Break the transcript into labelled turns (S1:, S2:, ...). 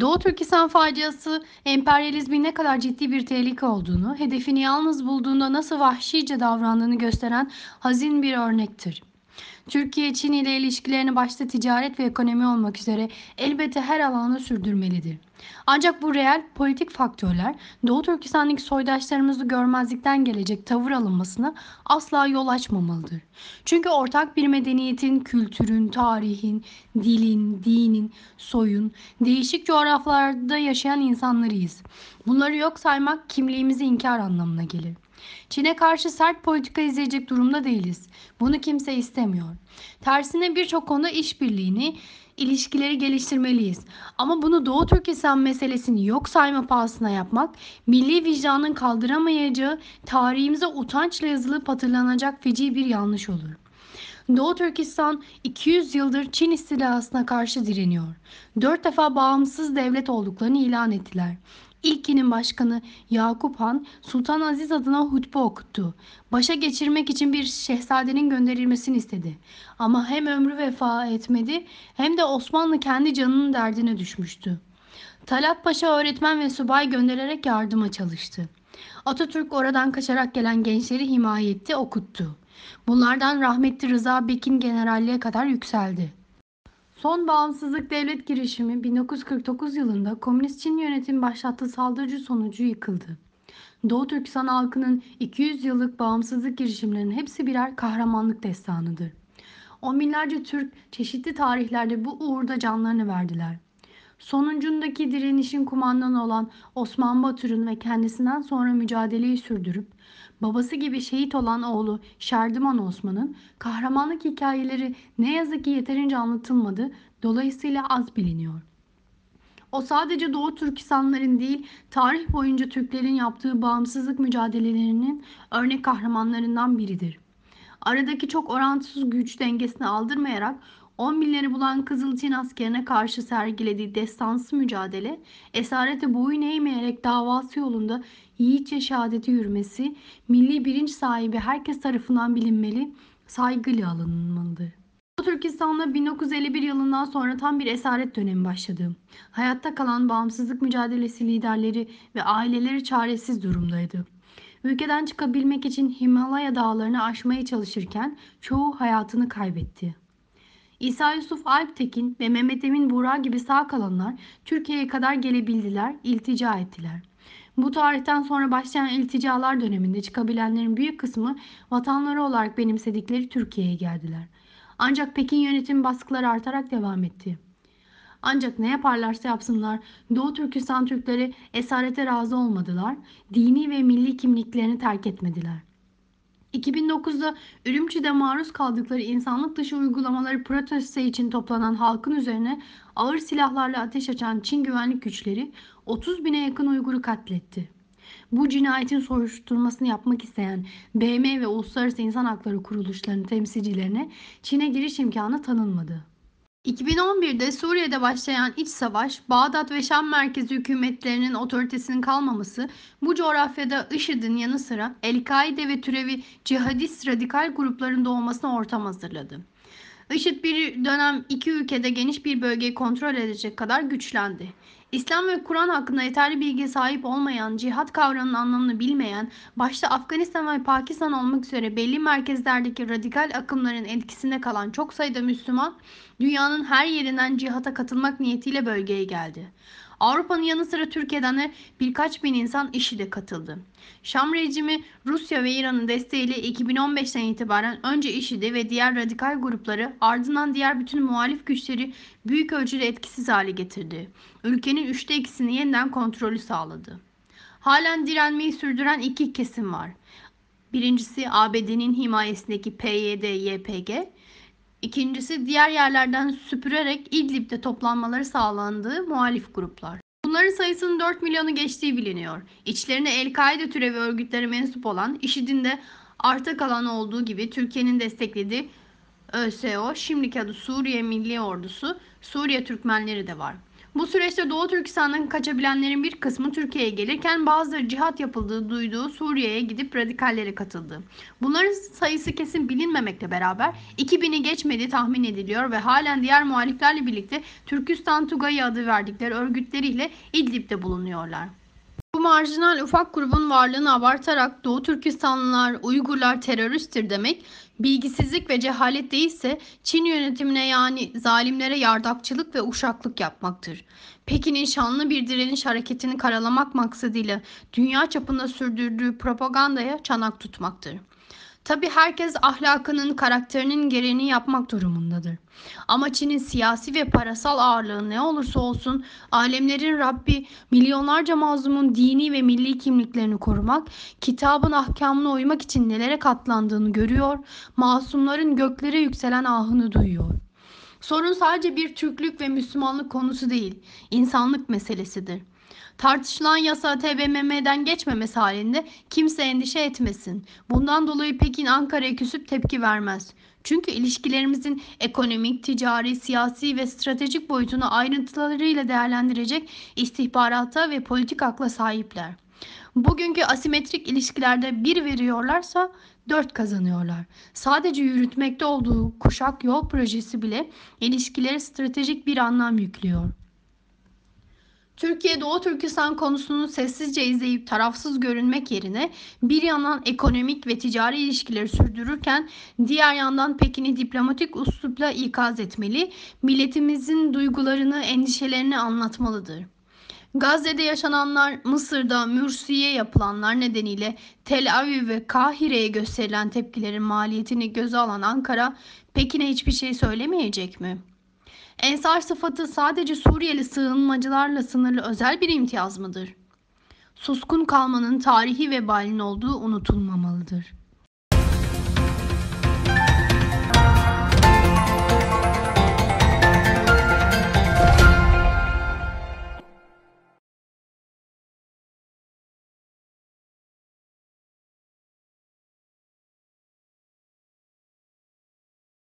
S1: Doğu Türkistan faciası, emperyalizmin ne kadar ciddi bir tehlike olduğunu, hedefini yalnız bulduğunda nasıl vahşice davrandığını gösteren hazin bir örnektir. Türkiye, Çin ile ilişkilerini başta ticaret ve ekonomi olmak üzere elbette her alanda sürdürmelidir. Ancak bu reel politik faktörler Doğu Türkistan'daki soydaşlarımızı görmezlikten gelecek tavır alınmasına asla yol açmamalıdır. Çünkü ortak bir medeniyetin, kültürün, tarihin, dilin, dinin, soyun, değişik coğrafyalarda yaşayan insanlarıyız. Bunları yok saymak kimliğimizi inkar anlamına gelir. Çin'e karşı sert politika izleyecek durumda değiliz. Bunu kimse istemiyor. Tersine birçok konuda işbirliğini, ilişkileri geliştirmeliyiz. Ama bunu Doğu Türkistan meselesini yok sayma pahasına yapmak, milli vicdanın kaldıramayacağı, tarihimize utançla yazılıp hatırlanacak feci bir yanlış olur. Doğu Türkistan 200 yıldır Çin istilasına karşı direniyor. 4 defa bağımsız devlet olduklarını ilan ettiler. İlkinin başkanı Yakup Han, Sultan Aziz adına hutbe okuttu. Başa geçirmek için bir şehzadenin gönderilmesini istedi. Ama hem ömrü vefa etmedi hem de Osmanlı kendi canının derdine düşmüştü. Talat Paşa öğretmen ve subay göndererek yardıma çalıştı. Atatürk oradan kaçarak gelen gençleri himaye etti, okuttu. Bunlardan rahmetli Rıza Bekin generalliğe kadar yükseldi. Son bağımsızlık devlet girişimi 1949 yılında Komünist Çin yönetimi başlattığı saldırı sonucu yıkıldı. Doğu Türkistan halkının 200 yıllık bağımsızlık girişimlerinin hepsi birer kahramanlık destanıdır. On binlerce Türk çeşitli tarihlerde bu uğurda canlarını verdiler. Sonucundaki direnişin kumandanı olan Osman Batur'un ve kendisinden sonra mücadeleyi sürdürüp babası gibi şehit olan oğlu Şerdiman Osman'ın kahramanlık hikayeleri ne yazık ki yeterince anlatılmadı, dolayısıyla az biliniyor. O sadece Doğu Türkistanların değil, tarih boyunca Türklerin yaptığı bağımsızlık mücadelelerinin örnek kahramanlarından biridir. Aradaki çok orantısız güç dengesini aldırmayarak 10 binleri bulan Kızıl Çin askerine karşı sergilediği destansı mücadele, esarete boyun eğmeyerek davası yolunda yiğitçe şehadete yürümesi, milli bilinç sahibi herkes tarafından bilinmeli, saygıyla alınmalıdır. Türkistan'da 1951 yılından sonra tam bir esaret dönemi başladı. Hayatta kalan bağımsızlık mücadelesi liderleri ve aileleri çaresiz durumdaydı. Ülkeden çıkabilmek için Himalaya dağlarını aşmaya çalışırken çoğu hayatını kaybetti. İsa Yusuf Alptekin ve Mehmet Emin Buğra gibi sağ kalanlar Türkiye'ye kadar gelebildiler, iltica ettiler. Bu tarihten sonra başlayan ilticalar döneminde çıkabilenlerin büyük kısmı vatanları olarak benimsedikleri Türkiye'ye geldiler. Ancak Pekin yönetimi baskıları artarak devam etti. Ancak ne yaparlarsa yapsınlar Doğu Türkistan Türkleri esarete razı olmadılar, dini ve milli kimliklerini terk etmediler. 2009'da Ürümçi'de maruz kaldıkları insanlık dışı uygulamaları protesto için toplanan halkın üzerine ağır silahlarla ateş açan Çin güvenlik güçleri 30 bine yakın Uygur'u katletti. Bu cinayetin soruşturmasını yapmak isteyen BM ve Uluslararası İnsan Hakları kuruluşlarının temsilcilerine Çin'e giriş imkanı tanınmadı. 2011'de Suriye'de başlayan iç savaş, Bağdat ve Şam merkezi hükümetlerinin otoritesinin kalmaması, bu coğrafyada IŞİD'in yanı sıra El-Kaide ve türevi cihadist radikal grupların doğmasına ortam hazırladı. IŞİD bir dönem iki ülkede geniş bir bölgeyi kontrol edecek kadar güçlendi. İslam ve Kur'an hakkında yeterli bilgiye sahip olmayan, cihat kavramının anlamını bilmeyen, başta Afganistan ve Pakistan olmak üzere belli merkezlerdeki radikal akımların etkisinde kalan çok sayıda Müslüman, dünyanın her yerinden cihata katılmak niyetiyle bölgeye geldi. Avrupa'nın yanı sıra Türkiye'den de birkaç bin insan IŞİD'e katıldı. Şam rejimi Rusya ve İran'ın desteğiyle 2015'ten itibaren önce IŞİD'i ve diğer radikal grupları ardından diğer bütün muhalif güçleri büyük ölçüde etkisiz hale getirdi. Ülkenin 2/3'ünü yeniden kontrolü sağladı. Halen direnmeyi sürdüren iki kesim var. Birincisi ABD'nin himayesindeki PYD-YPG, İkincisi diğer yerlerden süpürerek İdlib'de toplanmaları sağlandığı muhalif gruplar. Bunların sayısının 4 milyonu geçtiği biliniyor. İçlerine El-Kaide türevi örgütlere mensup olan, IŞİD'in de arta kalan olduğu gibi Türkiye'nin desteklediği ÖSO, şimdiki adı Suriye Milli Ordusu, Suriye Türkmenleri de var. Bu süreçte Doğu Türkistan'dan kaçabilenlerin bir kısmı Türkiye'ye gelirken bazıları cihat yapıldığı duyduğu Suriye'ye gidip radikallere katıldı. Bunların sayısı kesin bilinmemekle beraber 2000'i geçmediği tahmin ediliyor ve halen diğer muhaliflerle birlikte Türkistan Tugayı adı verdikleri örgütleriyle İdlib'de bulunuyorlar. Bu marjinal ufak grubun varlığını abartarak Doğu Türkistanlılar, Uygurlar teröristtir demek, bilgisizlik ve cehalet değilse Çin yönetimine yani zalimlere yardakçılık ve uşaklık yapmaktır. Pekin'in şanlı bir direniş hareketini karalamak maksadıyla dünya çapında sürdürdüğü propagandaya çanak tutmaktır. Tabii herkes ahlakının, karakterinin gereğini yapmak durumundadır. Ama Çin'in siyasi ve parasal ağırlığı ne olursa olsun alemlerin Rabbi milyonlarca mazlumun dini ve milli kimliklerini korumak, kitabın ahkamına uymak için nelere katlandığını görüyor, masumların göklere yükselen ahını duyuyor. Sorun sadece bir Türklük ve Müslümanlık konusu değil, insanlık meselesidir. Tartışılan yasa TBMM'den geçmemesi halinde kimse endişe etmesin. Bundan dolayı Pekin Ankara'ya küsüp tepki vermez. Çünkü ilişkilerimizin ekonomik, ticari, siyasi ve stratejik boyutunu ayrıntılarıyla değerlendirecek istihbarata ve politik akla sahipler. Bugünkü asimetrik ilişkilerde bir veriyorlarsa dört kazanıyorlar. Sadece yürütmekte olduğu kuşak yol projesi bile ilişkilere stratejik bir anlam yüklüyor. Türkiye Doğu Türkistan konusunu sessizce izleyip tarafsız görünmek yerine bir yandan ekonomik ve ticari ilişkileri sürdürürken diğer yandan Pekin'i diplomatik üslupla ikaz etmeli, milletimizin duygularını, endişelerini anlatmalıdır. Gazze'de yaşananlar, Mısır'da Mürsi'ye yapılanlar nedeniyle Tel Aviv ve Kahire'ye gösterilen tepkilerin maliyetini göze alan Ankara, Pekin'e hiçbir şey söylemeyecek mi? Ensar sıfatı sadece Suriyeli sığınmacılarla sınırlı özel bir imtiyaz mıdır? Suskun kalmanın tarihi vebalin olduğu unutulmamalıdır.